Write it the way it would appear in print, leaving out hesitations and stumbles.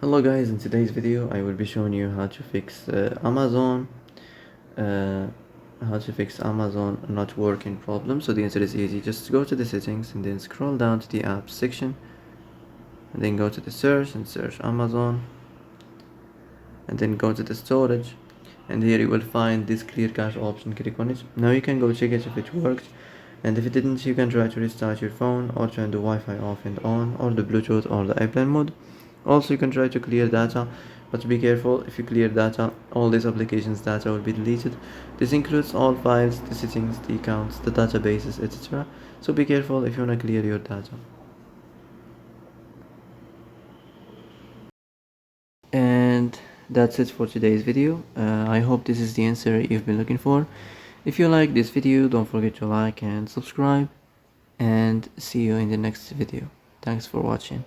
Hello guys, in today's video I will be showing you how to fix uh, Amazon not working problem. So the answer is easy. Just go to the settings and then scroll down to the apps section and then go to the search and search Amazon and then go to the storage, and here you will find this clear cache option. Click on it. Now you can go check it if it worked, and if it didn't you can try to restart your phone or turn the Wi-Fi off and on, or the Bluetooth or the airplane mode. Also you can try to clear data, but be careful. If you clear data, all these applications data will be deleted. This includes all files, the settings, the accounts, the databases, etc. So be careful if you want to clear your data. And that's it for today's video. I hope this is the answer you've been looking for. If you like this video, don't forget to like and subscribe, and see you in the next video. Thanks for watching.